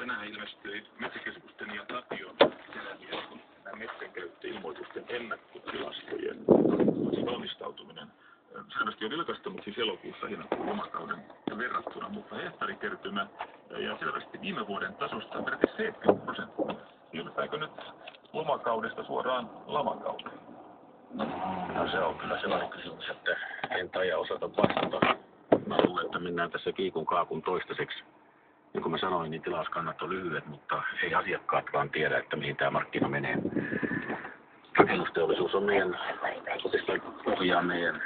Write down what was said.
tänään ilmestyi Metsäkeskusten ja Tapion Keräviestin metsänkäyttöilmoitusten ennakkotilastojen valmistautuminen. Selvästi on vilkastunut siis elokuussa heinäkuun lomakauden verrattuna, mutta hehtaarikertymä ja selvästi viime vuoden tasosta peräti 70%. Siirrytäänkö nyt lomakaudesta suoraan lamakauteen? No se on kyllä sellainen kysymys, että en taida osata vastata. Mä luulen, että mennään tässä kiikun kaakun toistaiseksi. Niin kuin mä sanoin, niin tilauskannat on lyhyet, mutta ei asiakkaatkaan tiedä, että mihin tämä markkina menee. Rakennusteollisuus on meidän oikeastaan pohjaa meidän